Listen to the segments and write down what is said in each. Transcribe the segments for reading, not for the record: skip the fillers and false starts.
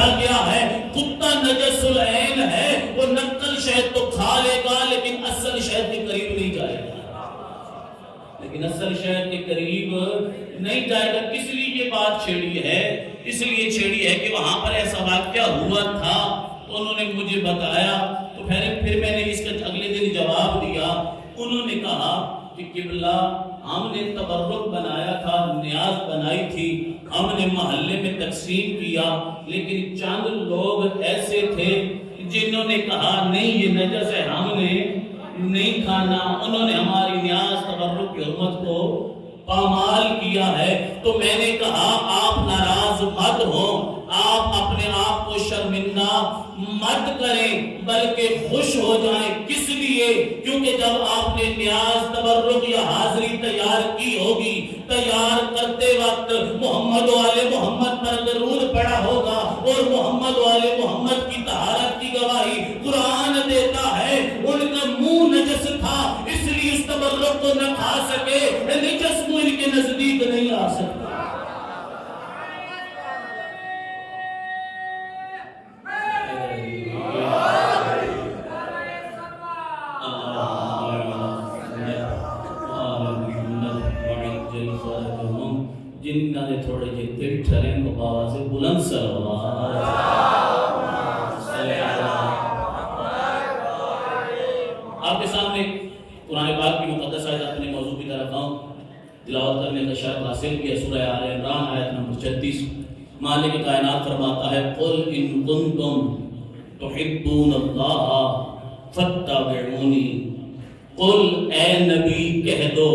پڑھا گیا ہے کتا نجس العین ہے، وہ نقل شہد تو کھا لے گا لیکن اصل شہد کے قریب نہیں جائے گا، لیکن اصل شہد کے قریب نہیں جائے گا۔ کس لیے یہ بات چھیڑی ہے؟ اس لیے چھیڑی ہے کہ وہاں پر ایسا واقعہ ہوا تھا، تو انہوں نے مجھے بتایا، تو پھر میں نے اس کا اگلے دن جواب دیا۔ انہوں نے کہا کہ قبلہ ہم نے تبرک بنایا تھا، نیاز بنائی تھی، ہم نے محلے میں تقسیم کیا، لیکن چند لوگ ایسے تھے جنہوں نے کہا نہیں یہ نجس ہے، ہم نے نہیں کھانا، انہوں نے ہماری نیاز تبرک کی حرمت کو پامال کیا ہے۔ تو میں نے کہا آپ ناراض مت ہوں، آپ اپنے آپ کو شرمندہ مت کریں بلکہ خوش ہو جائیں۔ کس لیے؟ کیونکہ جب آپ نے نیاز تبرک یا حاضری تیار کی ہوگی، تیار کرتے وقت محمد و آل محمد پر درود پڑا ہوگا، اور محمد و آل محمد کی طہارت کی گواہی قرآن دیتا ہے۔ ان کا منہ نجس تھا، اس لیے اس تبرک کو نہ کھا سکے، نجس منہ ان کے نزدیک نہیں آ سکتا۔ جن کا نے تھوڑے جی دل ٹھریں کو باواز بلند سلوات آپ کے سامنے قرآن پاک کی مقدس آیت اپنے موضوع کی طرف آؤں، تلاوت کرنے کا شرف حاصل کیا۔ سورہ آل عمران آیت نمبر 36، مالک کائنات فرماتا ہے قل ان کنتم تحبون اللہ فاتبعونی، قل اے نبی کہہ دو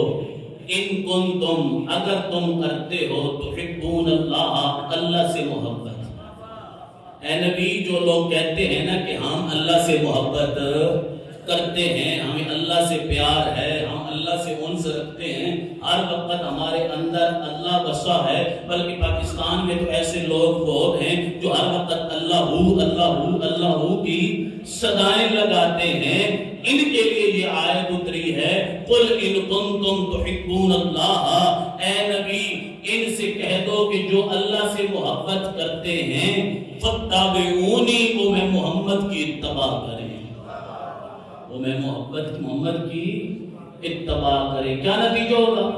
ان کنتم اگر تم کرتے ہو تحبون اللہ اللہ سے محبت۔ اے نبی جو لوگ کہتے ہیں نا کہ ہم اللہ سے محبت کرتے ہیں، ہمیں اللہ سے پیار ہے، ہم اللہ سے انس رکھتے ہیں، ہر وقت ہمارے اندر اللہ بسا ہے، بلکہ پاکستان میں تو ایسے لوگ بہت ہیں جو ہر وقت اللہ ہو اللہ ہو اللہ ہو کی صدائیں لگاتے ہیں۔ ان کے لیے یہ آیت اتری ہے قل ان کنتم تحبون اللہ، اے نبی ان سے کہہ دو کہ جو اللہ سے محبت کرتے ہیں فاتبعونی، وہ میں محمد کی اتباع کریں، وہ میں محمد کی اتباع کریں۔ کیا نتیجہ ہوگا؟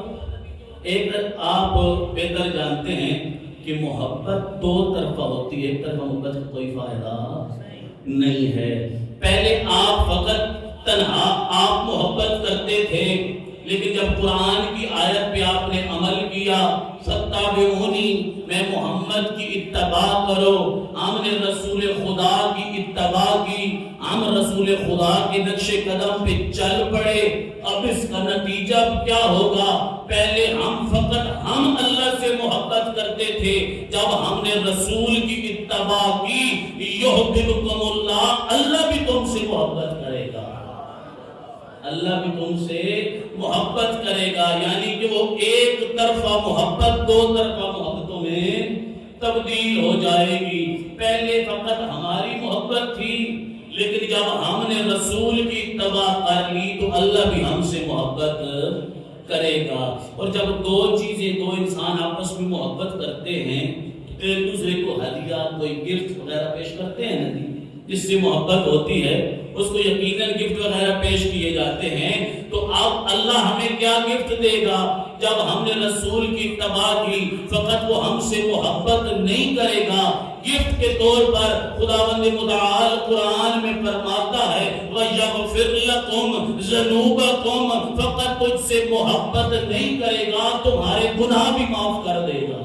ایک آپ بہتر جانتے ہیں کہ محبت دو طرفہ ہوتی ہے، ایک طرفہ محبت کا کوئی فائدہ نہیں ہے۔ پہلے آپ فقط تنہا آپ محبت کرتے تھے، لیکن جب قرآن کی آیت پہ آپ نے عمل کیا فاتبعونی، میں محمد کی اتباع کرو، ہم نے رسول خدا کی اتباع کی، ہم رسول خدا کے نقش قدم پہ چل پڑے۔ اب اس کا نتیجہ کیا ہوگا؟ پہلے ہم اللہ سے محبت کرتے تھے، جب ہم نے رسول کی اتباع کی یحببکم اللہ، اللہ بھی تم سے محبت کرے گا، اللہ بھی تم سے محبت کرے گا، یعنی کہ وہ ایک طرفہ محبت دو طرفہ محبتوں میں تبدیل ہو جائے گی۔ پہلے فقط ہماری محبت تھی، لیکن جب ہم نے رسول کی اتباع کر لی تو اللہ بھی ہم سے محبت کرے گا۔ اور جب دو انسان آپس میں محبت کرتے ہیں تو ایک دوسرے کو ہدیہ، کوئی گفٹ وغیرہ پیش کرتے ہیں نا، جس سے محبت ہوتی ہے اس کو یقیناً گفٹ وغیرہ پیش کیے جاتے ہیں۔ تو اب اللہ ہمیں کیا گفٹ دے گا؟ جب ہم نے رسول کی اتباع کی، فقط وہ ہم سے محبت نہیں کرے گا، گفٹ کے طور پر خداوند متعال قرآن میں فرماتا ہے وَيَغْفِرْ لَكُمْ ذُنُوبَكُمْ، فقط تجھ سے محبت نہیں کرے گا، تمہارے گناہ بھی معاف کر دے گا۔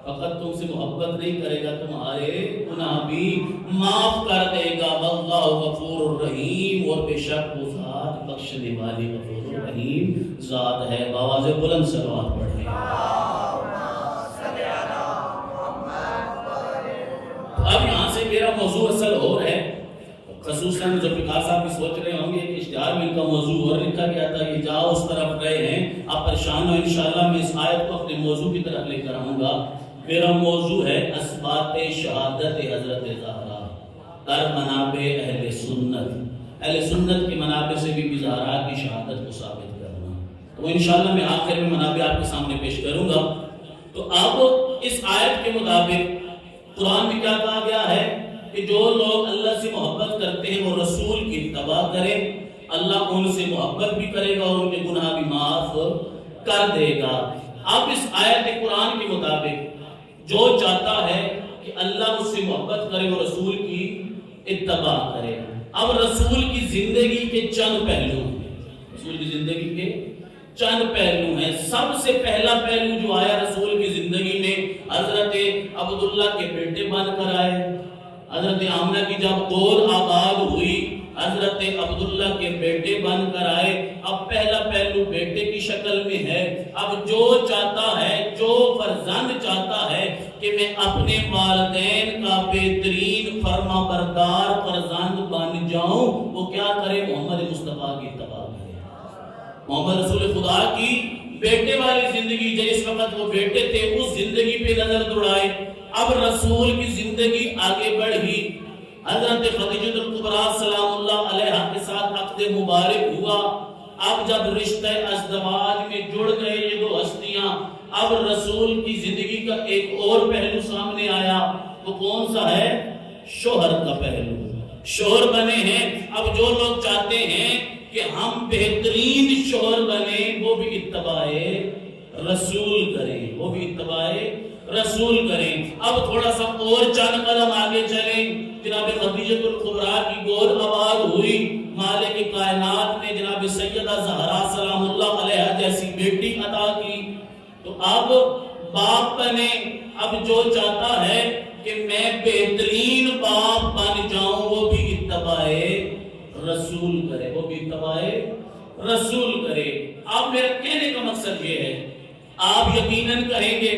فقط تم سے محبت نہیں کرے گا، تمہارے گناہ بھی معاف کر دے گا۔ واللہ غفور الرحیم، اور بے شک وہ ذات بخشنے والی غفور الرحیم ذات ہے۔ بآواز بلند صلوات پڑھیں۔ اب یہاں سے میرا موضوع اصل اور ہے، خصوصاً ذوالفقار صاحب بھی سوچ رہے ہوں گے کہ اشتہار میں ان کا موضوع اور لکھا گیا تھا، یہ جاؤ اس طرف گئے ہیں، آپ پریشان ہو، انشاءاللہ میں اس آیت کو اپنے موضوع کی طرف لے کر آؤں گا۔ میرا موضوع ہے اثبات شہادت حضرت زہرا در منابع اہل سنت، اہل سنت کے منابع سے بھی زہرا کی شہادت کو ثابت کرنا۔ تو انشاءاللہ میں آخر میں منابع آپ کے سامنے پیش کروں گا۔ تو اب اس آیت کے مطابق قرآن میں کیا کہا گیا ہے کہ جو لوگ اللہ سے محبت کرتے ہیں وہ رسول کی اتباع کریں، اللہ ان سے محبت بھی کرے گا اور ان کے گناہ بھی معاف کر دے گا۔ اب اس آیت قرآن کے مطابق جو چاہتا ہے کہ اللہ اس سے محبت کرے وہ رسول کی اتباع کرے۔ اب رسول کی زندگی کے چند پہلو ہیں، رسول کی زندگی کے چند پہلو ہیں۔ سب سے پہلا پہلو جو آیا رسول کی زندگی میں، حضرت عبداللہ کے بیٹے بن کر آئے۔ حضرت آمنہ کی جب گود آباد ہوئی، حضرت عبداللہ کے بیٹے بن کر آئے۔ اب پہلا پہلو بیٹے کی شکل میں ہے۔ اب جو چاہتا ہے، جو فرزند چاہتا ہے کہ میں اپنے والدین کا بہترین فرما بردار فرزند بن جاؤں، وہ کیا کرے؟ محمد مصطفیٰ کی اتباع کرے، محمد رسول خدا کی بیٹے والی زندگی جس وقت وہ بیٹے تھے اس زندگی پہ نظر دوڑائے۔ اب رسول کی زندگی آگے بڑھی، حضرت خدیجہ الکبریٰ سلام اللہ علیہا کے ساتھ عقد مبارک ہوا۔ اب جب رشتہ ازدواج میں جڑ گئے یہ دو ہستیاں، اب رسول کی زندگی کا ایک اور پہلو سامنے آیا، وہ کون سا ہے؟ شوہر کا پہلو۔ شوہر بنے ہیں۔ اب جو لوگ چاہتے ہیں کہ ہم بہترین شوہر بنیں، وہ بھی اتباع رسول کریں، وہ بھی اتباع رسول کریں۔ اب تھوڑا سا اور چند قدم آگے چلیں، جناب خدیجہ الکبریٰ کی گود آباد ہوئی، مالک کائنات نے جناب سیدہ زہرا سلام اللہ علیہا جیسی بیٹی عطا کی۔ تو اب باپ بنے، اب جو چاہتا ہے کہ میں بہترین باپ بن جاؤں، وہ بھی اتباع رسول کرے، وہ بھی اتباع رسول کرے۔ اب میرے کہنے کا مقصد یہ ہے، آپ یقیناً کہیں گے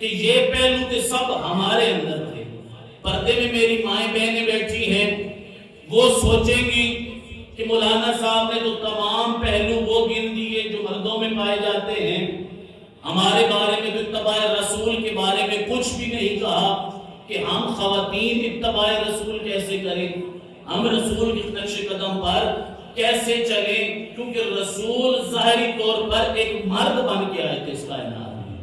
کہ یہ پہلو تو سب ہمارے اندر تھے۔ پردے میں میری مائیں بہنیں بیٹھی ہیں، وہ سوچیں گی کہ مولانا صاحب نے تو تمام پہلو وہ گن دیے جو مردوں میں پائے جاتے ہیں، ہمارے بارے میں تو اتباع رسول کے بارے میں کچھ بھی نہیں کہا کہ ہم خواتین اتباع رسول کیسے کریں، ہم رسول کے نقش قدم پر کیسے چلیں، کیونکہ رسول ظاہری طور پر ایک مرد بن کے آئے تھے اس کائنات میں،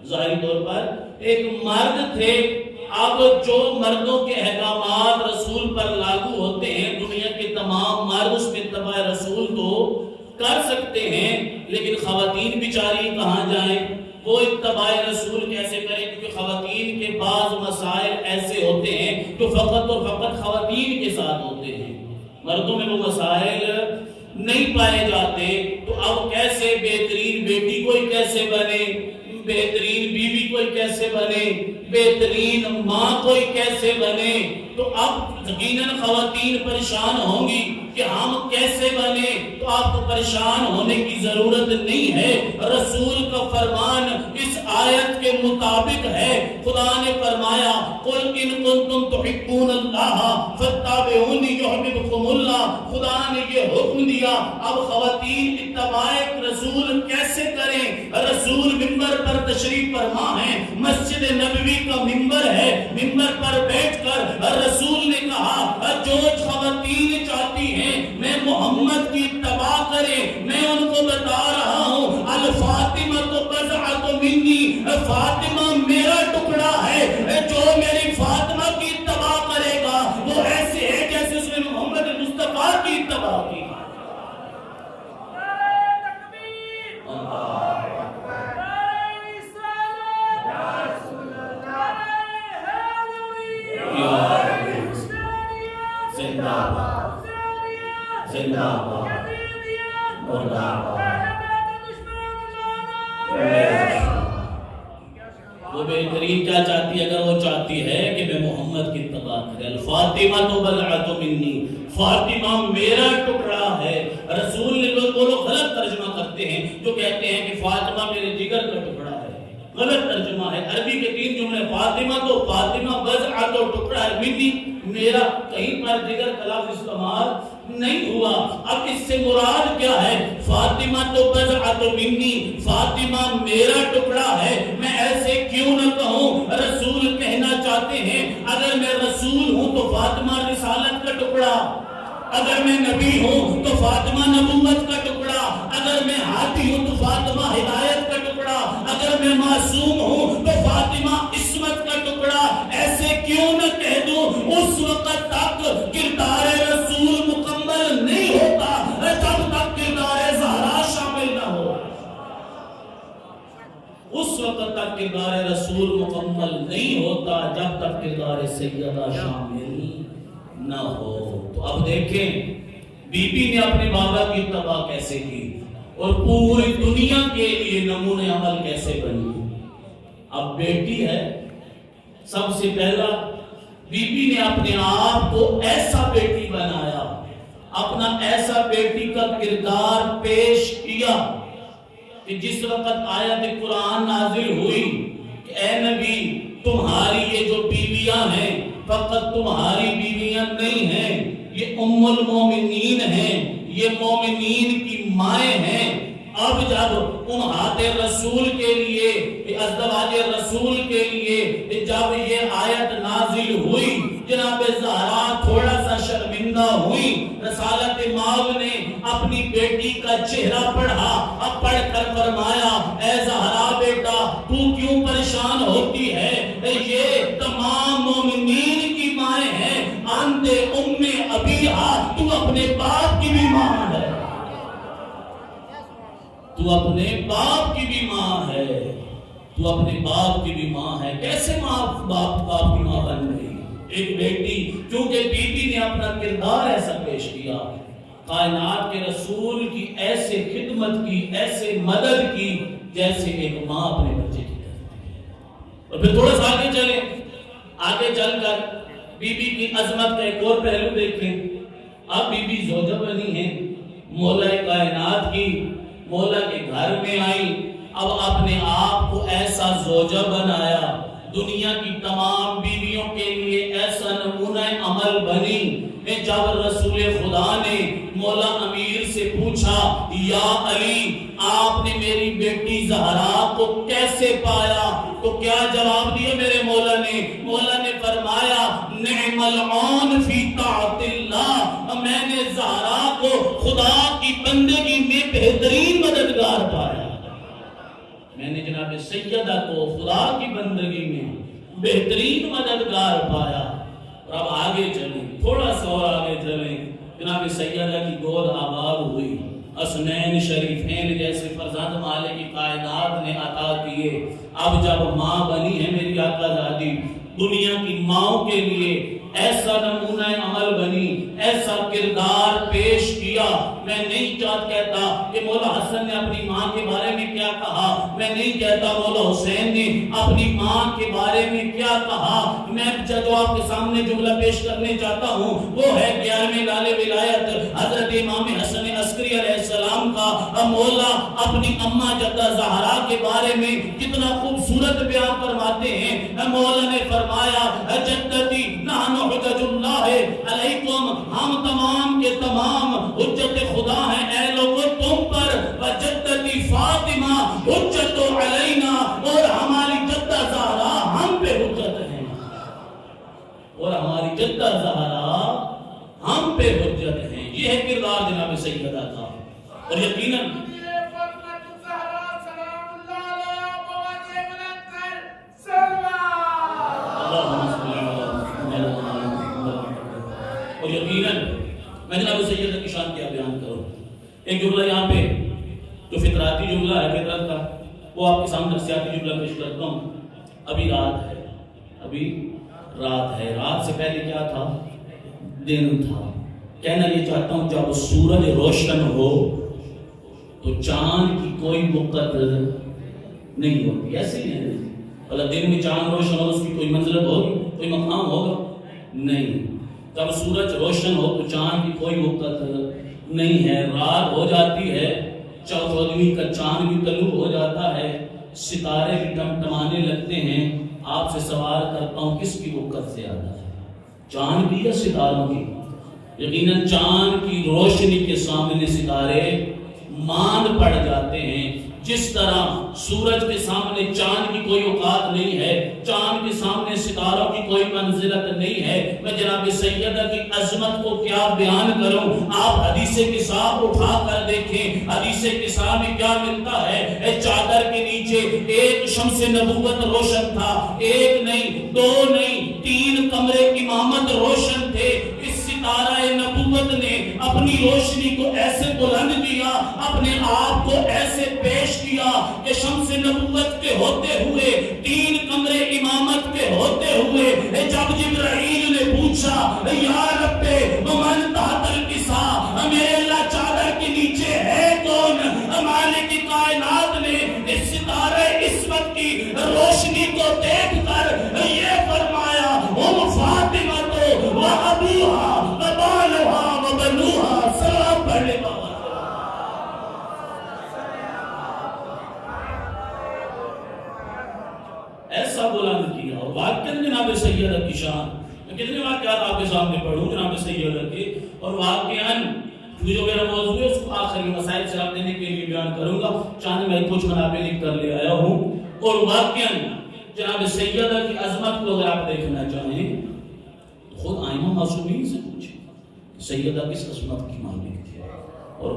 ظاہری طور پر ایک مرد تھے۔ اب جو مردوں کے احکامات رسول پر لاگو ہوتے ہیں، دنیا کے تمام مرد اس میں اتباع رسول تو کر سکتے ہیں، لیکن خواتین بیچاری کہاں جائیں، وہ اتباع رسول کیسے کریں؟ کیونکہ خواتین کے بعض مسائل ایسے ہوتے ہیں جو فقط اور فقط خواتین کے ساتھ ہوتے ہیں، مردوں میں وہ مسائل نہیں پائے جاتے۔ تو اب کیسے بہترین بیٹی کوئی کیسے بنے، بہترین بیوی کوئی کیسے بنے، بہترین ماں کوئی کیسے بنے؟ تو اب یقیناً خواتین پریشان ہوں گی کہ ہم کیسے بنے۔ تو آپ کو پریشان ہونے کی ضرورت نہیں ہے، رسول کا فرمان اس آیت کے مطابق ہے۔ خدا نے فرمایا قل ان کنتم تحبون اللہ فاتبعونی یحببکم اللہ، خدا نے یہ حکم دیا۔ اب خواتین اتباع رسول کیسے کریں؟ رسول ممبر پر تشریف فرما ہے، مسجد نبوی کا ممبر ہے، ممبر پر بیٹھ کر رسول نے کہا جو خواتین چاہتی ہیں میں محمد کی اتباع کریں، میں ان کو بتا رہا ہوں الفاطمہ تو بضعۃ منی، فاطمہ میرا ٹکڑا ہے، جو میری فاطمہ کی اتباع کرے گا وہ ایسے ہے جیسے اس نے محمد مصطفیٰ کی اتباع کی۔ وہ بہترین کیا چاہتی ہے؟ اگر وہ چاہتی ہے کہ میں محمد کی اتباع کرے، الفاطمہ تو بضعۃ منی، فاطمہ میرا ٹکڑا ہے۔ رسول نے وہ لوگ غلط ترجمہ کرتے ہیں جو کہتے ہیں کہ فاطمہ میرے جگر کا ٹکڑا ہے، غلط ترجمہ ہے۔ عربی کے تین جملے، فاطمہ تو فاطمہ بضعۃ ٹکڑا ہے، منی میرا، کہیں پر جگر کا لفظ استعمال نہیں ہوا۔ اب اس سے مراد کیا ہے؟ فاطمہ تو بضعۃ منی، فاطمہ میرا ٹکڑا ہے۔ میں ایسے کیوں نہ کہوں؟ رسول کہنا چاہتے ہیں اگر میں رسول ہوں تو فاطمہ رسالت کا ٹکڑا، اگر میں نبی ہوں تو فاطمہ نبوت کا ٹکڑا، اگر میں ہادی ہوں تو فاطمہ ہدایت کا ٹکڑا، اگر میں معصوم ہوں تو فاطمہ عصمت کا ٹکڑا۔ ایسے کردار رسول مکمل نہیں ہوتا جب تک کردار زہرا شامل نہ ہو، اس وقت تک کردار رسول مکمل نہیں ہوتا جب تک کردار سیدہ شامل نہ ہو۔ تو اب دیکھیں بی بی نے اپنے بابا کی اتباع کیسے کی اور پوری دنیا کے لیے نمونہ عمل کیسے بنی۔ اب بیٹی ہے، سب سے پہلا بی بی نے اپنے آپ کو ایسا بیٹی بنایا، اپنا ایسا بیٹی کا کردار پیش کیا کہ جس وقت آیت قرآن نازل ہوئی کہ اے نبی تمہاری یہ جو بیویاں ہیں فقط تمہاری بیویاں نہیں ہیں، یہ ام المومنین ہیں، یہ مومنین کی مائیں ہیں۔ اب جب امہات رسول کے لیے، ازواج رسول کے لیے جب یہ آیت نازل ہوئی، جناب زہرا تھوڑا سا شرمندہ ہوئی۔ رسالت مآب نے اپنی بیٹی کا چہرہ پڑھا، اب پڑھ کر فرمایا اے زہرا بیٹا تو کیوں پریشان ہوتی ہے، یہ تمام مومنین کی مائیں ہیں، انت ام ابیہا، تو اپنے باپ کی بھی ماں ہے، تو اپنے باپ کی بھی ماں ہے، تو اپنے باپ کی بھی ماں ہے۔ کیسے ماں باپ کی ماں بن گئی ایک بیٹی؟ کیونکہ بی بی نے اپنا کردار ایسا پیش کیا، کائنات کے رسول کی ایسے خدمت کی، ایسے مدد کی جیسے ایک ماں اپنے بچے کی کرتی ہے۔ اور پھر تھوڑا سا آگے چلیں، آگے چل کر بی بی کی عظمت کا ایک اور پہلو دیکھیں۔ اب بی بی زوجہ بنی ہے، مولا کائنات کی، مولا کے گھر میں آئی، اب اپنے آپ کو ایسا زوجہ بنایا، دنیا کی تمام بیویوں کے لیے ایسا نمونہ عمل بنی۔ جب رسول خدا نے مولا امیر سے پوچھا یا علی آپ نے میری بیٹی زہرا کو کیسے پایا، تو کیا جواب دیا میرے مولا نے؟ مولا نے فرمایا نعم العون فی طاعت اللہ، میں نے زہرا کو خدا کی بندگی میں بہترین مددگار پایا، میں نے جناب سیدہ کو خدا کی بندگی میں بہترین مددگار پایا۔ اور اب آگے چلیں، تھوڑا سا اور آگے چلیں، جناب سیدہ کی گود آباد ہوئی، حسنین شریفین جیسے فرزند مالک کائنات نے عطا کیے۔ اب جب ماں بنی ہے میری آقا زادی، دنیا کی ماں کے لیے ایسا نمونہ عمل بنی، ایسا کردار پیش کیا۔ میں نہیں کہتا کہ مولا حسن نے اپنی ماں کے بارے میں کیا کہا، میں نہیں کہتا مولا حسین نے اپنی ماں کے بارے میں کیا کہا، میں جو آپ کے سامنے جملہ پیش کرنے چاہتا ہوں وہ ہے 11ویں لال ولایت حضرت امام حسن عسکری علیہ السلام کا۔ مولا اپنی اماں جدہ زہرا کے بارے میں کتنا خوبصورت بیان فرماتے ہیں۔ مولا نے فرمایا جدتی نحن حجج اللہ علیکم، ہم تمام کے تمام حجت خدا ہیں اے لوگوں تم پر، وجدتی فاطمہ حجت علینا، اور ہماری جدہ زہرا ہم پہ حجت ہے، اور ہماری جدہ زہرا ہم پہ حجت ہے۔ یہ ہے کردار جناب سیدہ کا، اور یقیناً اور یقیناً میں جناب سیدہ کی شان کیا بیان کروں۔ ایک جملہ یہاں پہ جو فطراتی جملہ ہے فطرت کا، وہ آپ کے سامنے نفسیاتی جملہ پیش کرتا ہوں۔ ابھی رات ہے، ابھی رات ہے، رات سے پہلے کیا تھا؟ دن تھا۔ کہنا یہ چاہتا ہوں جب سورج روشن ہو تو چاند کی کوئی مقدر نہیں ہوتی، ایسے ہی ہے۔ اللہ دن میں چاند روشن ہو اس کی کوئی منزلت ہوگی، کوئی مقام ہوگا؟ نہیں۔ جب سورج روشن ہو تو چاند کی کوئی مقدر نہیں ہے، رات ہو جاتی ہے، 14ویں کا چاند بھی طلوع ہو جاتا ہے، ستارے بھی ٹمٹمانے لگتے ہیں۔ آپ سے سوال کرتا ہوں کس کی وقت زیادہ ہے، چاند کی یا ستاروں کی؟ یقیناً چاند کی روشنی کے سامنے ستارے ماند پڑ جاتے ہیں۔ جس طرح سورج کے سامنے چاند کی کوئی اوقات نہیں ہے، چاند کے سامنے ستاروں کی کوئی منزلت نہیں ہے۔ میں جناب سیدہ کی عظمت کو کیا بیان کروں، آپ حدیث کساب اٹھا کر دیکھیں، حدیث کساب میں کیا ملتا ہے؟ چادر کے نیچے ایک شمس نبوت روشن تھا، ایک نہیں، دو نہیں، 3 کمرے امامت روشن تھے۔ اس سے اپنی روشنی کو ایسے بلند کیا، اپنے آپ کو ایسے پیش کیا کہ شمس نبوت کے ہوتے ہوئے، 3 کمرے امامت کے ہوتے ہوئے، جب جبرائیل نے پوچھا یا رب من تحت الکساء، میرے اللہ چادر کے نیچے ہے کون؟ مالک کائنات نے اس ستارہ عصمت کی روشنی کو دیکھ کر یہ فرمایا ام فاطمہ تو و ابوہا و بالہا و بنوہا، سلام پڑھنے کا ایسا بلند کیا۔ اور واقعاً جناب سیدہ کی شان، میں کتنے واقعات آپ کے سامنے پڑھوں جناب سیدہ کے، اور واقعاً جو میرا موضوع ہے اس کو آخری مسائل سے آپ دینے کے لیے بیان کروں گا، چاند میں کچھ منابع لکھ کر لے آیا ہوں۔ اور واقعاً جناب سیدہ کی عظمت کو اگر آپ دیکھنا چاہیں تو خود آئمہ معصومین سے پوچھیں سیدہ کس عظمت کی مالک تھی، اور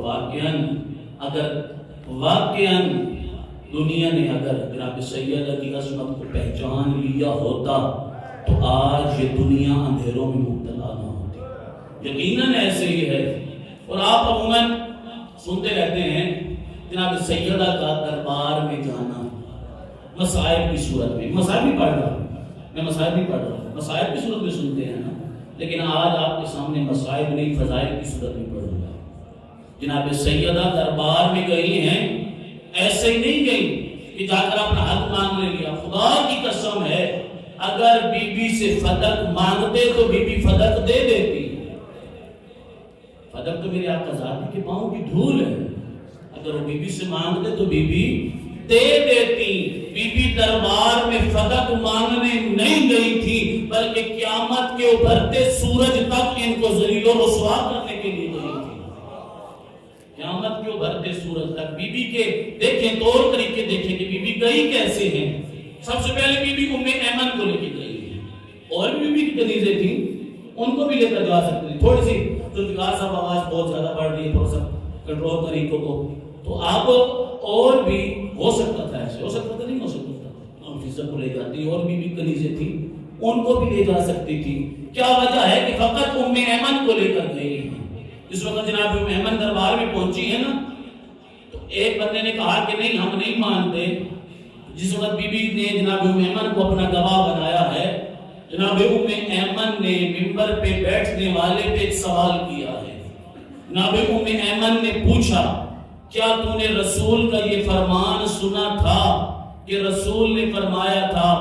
واقعاً دنیا نے اگر جناب سیدہ کی عظمت کو پہچان لیا ہوتا تو آج یہ دنیا اندھیروں میں مبتلا نہ ہوتی، یقیناً ایسے ہی ہے۔ اور آپ عموماً سنتے رہتے ہیں جناب سیدہ کا دربار میں جانا مصائب کی صورت میں، مصائب بھی پڑھ رہا ہوں میں، مصائب کی صورت میں سنتے ہیں نا، لیکن آج آپ کے سامنے مصائب نہیں فضائل کی صورت میں پڑھوں گا۔ جناب سیدہ دربار میں گئی ہیں، ایسے ہی نہیں گئی کہ جا کر اپنا حق مانگ لیا، خدا کی قسم ہے اگر بی بی سے فدق مانگتے تو بی بی فدق دے دیتی، فدق تو میرے آقا ذاتی کے پاؤں کی دھول ہے، اگر وہ بی بی سے مانگتے تو بی بی دے دیتی۔ بی بی دربار میں فدق مانگنے نہیں گئی تھی بلکہ قیامت کے ابھرتے سورج تک ان کو ذلیل و رسوا کرنے کے لیے گئی تھی، قیامت کے ابھرتے سورج تک۔ بی بی کے دیکھیں طور طریقے دیکھیں کہ بی بی گئی کیسے ہیں۔ سب سے پہلے بی بی ام ایمن کو لے کے گئی ہے، اور بھی بی بی کی کنیزیں تھیں ان کو بھی لے کر جا سکتی تھی، تھوڑی سی ذوالفقار صاحب آواز بہت زیادہ بڑھ رہی ہے، تھوڑا سا کنٹرول طریقوں کو، تو آپ اور بھی ہو سکتا تھا، ایسے ہو سکتا تھا، نہیں ہو سکتا تھا، ہم فضا کو لے جاتی، اور بھی کنیزیں تھیں ان کو بھی لے جا سکتی تھی۔ کیا وجہ ہے کہ فقط ام ایمن کو لے کر گئی ہیں؟ اس وقت جناب ام ایمن دربار میں پہنچی ہے نا، تو ایک بندے نے کہا کہ نہیں ہم نہیں مانتے۔ جس وقت بی بی نے جناب ام ایمن کو اپنا گواہ بنایا ہے، جناب ام ایمن نے منبر پہ بیٹھنے والے پہ ایک سوال کیا ہے۔ جناب ام ایمن نے پوچھا کیا تو نے رسول کا یہ فرمان سنا تھا کہ رسول نے فرمایا تھا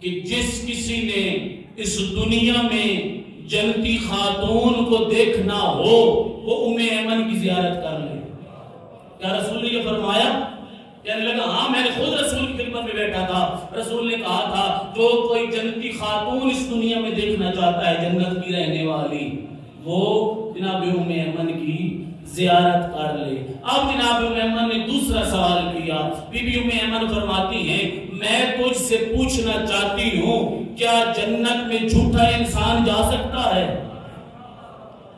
کہ جس کسی نے اس دنیا میں جنتی خاتون کو دیکھنا ہو وہ ام ایمن کی زیارت کر لے؟ کیا رسول نے یہ فرمایا؟ کہنے لگا ہاں میں نے خود رسول کی خدمت میں بیٹھا تھا، رسول نے کہا تھا جو کوئی جنتی خاتون اس دنیا میں دیکھنا چاہتا ہے جنت کی رہنے والی، وہ جناب ام ایمن کی زیارت کر لے۔ اب جناب ام ایمن نے دوسرا سوال کیا، بی بی ام ایمن فرماتی ہیں میں تجھ سے پوچھنا چاہتی ہوں کیا جنت میں جھوٹا انسان جا سکتا ہے؟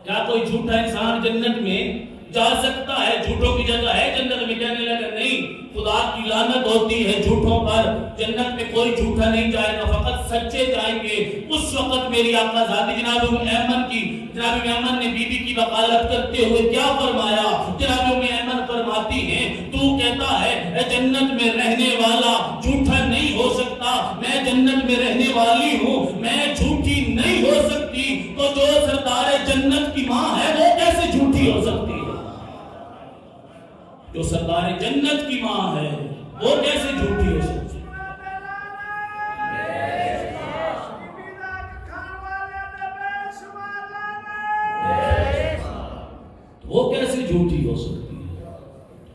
کیا کوئی جھوٹا انسان جنت میں جا سکتا ہے؟ جھوٹوں کی جگہ ہے جنت میں؟ کہنے لگا نہیں، خدا کی لعنت ہوتی ہے جھوٹوں پر، جنت میں کوئی جھوٹا نہیں جائے گا، فقط سچے جائیں گے۔ اس وقت میری آقا ذاتی جناب ام ایمن نے بی بی کی وکالت کرتے ہوئے کیا فرمایا؟ جناب ام ایمن فرماتی ہیں تو کہتا ہے جنت میں رہنے والا جھوٹا نہیں ہو سکتا، میں جنت میں رہنے والی ہوں، میں جھوٹی نہیں ہو سکتی، تو جو سردار جنت کی ماں ہے وہ کیسے جھوٹی ہو سکتی ہے؟ جو سردار جنت کی ماں ہے وہ کیسے جھوٹی ہو سکتی ہے؟ وہ کیسے جھوٹی ہو سکتی ہے؟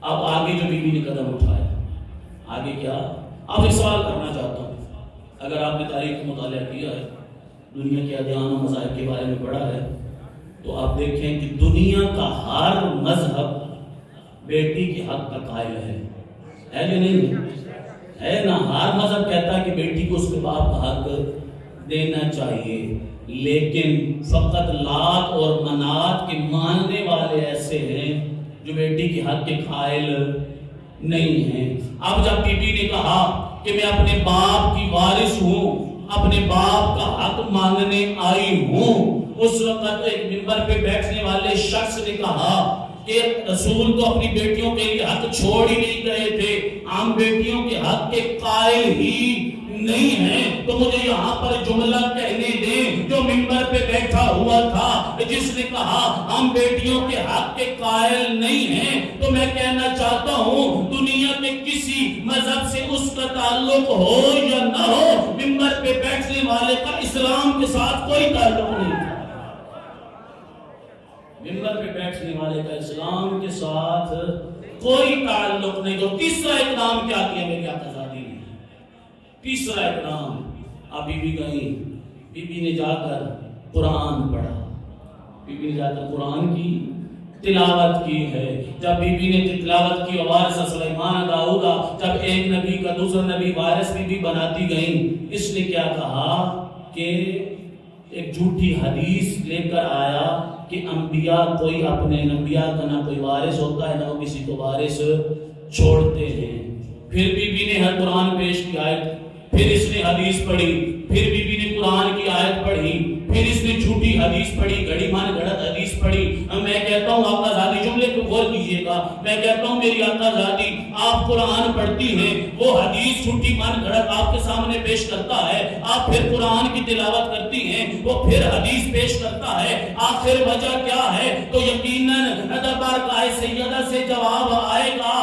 اب آگے جو بی بی نے قدم اٹھایا، آگے کیا؟ اب ایک سوال کرنا چاہتا ہوں، اگر آپ نے تاریخ کا مطالعہ کیا ہے، دنیا کے ادیان و مذاہب کے بارے میں پڑھا ہے، تو آپ دیکھیں کہ دنیا کا ہر مذہب بیٹی کے حق کا قائل ہے جو نہیں ہے نا؟ ہر مذہب کہتا ہے کہ بیٹی کو اس کے باپ کا حق دینا چاہیے، لیکن فقط لات اور منات کے ماننے والے ایسے ہیں جو بیٹی کے حق کے قائل نہیں ہیں۔ اب جب بی بی نے کہا کہ میں اپنے باپ کی وارث ہوں، اپنے باپ کا حق مانگنے آئی ہوں۔ اس وقت ایک منبر پہ بیٹھنے والے شخص نے کہا کہ رسول تو اپنی بیٹیوں کے لیے حق چھوڑ ہی نہیں گئے تھے، ہم بیٹیوں کے حق کے قائل ہی نہیں ہیں، تو مجھے یہاں پر جملہ کہنے دیں جو منبر پہ بیٹھا ہوا تھا جس نے کہا ہم بیٹیوں کے حق کے قائل نہیں ہیں۔ تو میں کہنا چاہتا ہوں دنیا کے کسی مذہب سے اس کا تعلق ہو یا نہ ہو، منبر پہ بیٹھنے والے کا اسلام کے ساتھ کوئی تعلق نہیں تھا۔ منبر پہ بیٹھنے والے کا اسلام کے ساتھ کوئی تعلق نہیں۔ تو تیسرا اقدام کیا کیا میری آقازادی نے؟ تیسرا اقدام، اب بی بی گئی، بی بی نے جا کر قرآن پڑھا، بی بی نے جا کر قرآن کی تلاوت کی ہے۔ جب بی بی نے تلاوت کی، وارث سلیمان داؤدا جب ایک نبی کا دوسرا نبی وارث بی بی بناتی گئیں، اس نے کیا کہا کہ ایک جھوٹی حدیث لے کر آیا کہ انبیاء کوئی اپنے انبیاء کا نہ کوئی وارث ہوتا ہے نہ وہ کسی کو وارث چھوڑتے ہیں۔ پھر بی بی نے ہر قرآن پیش کی آیت، پھر اس نے حدیث پڑھی، پھر بی بی نے قرآن کی آیت پڑھی، پھر اس نے جھوٹی حدیث پڑھی، گھڑی مان گھڑت حدیث پڑھی۔ میں کہتا ہوں آقا زادی، جملے کو غور کیجئے گا، میں کہتا ہوں میری آقا زادی آپ قرآن پڑھتی ہیں، وہ حدیث جھوٹی مان گھڑت آپ کے سامنے پیش کرتا ہے، آپ پھر قرآن کی تلاوت کرتی ہیں، وہ پھر حدیث پیش کرتا ہے، آخر وجہ کیا ہے؟ تو یقیناً بارگاہ سیدہ سے جواب آئے گا۔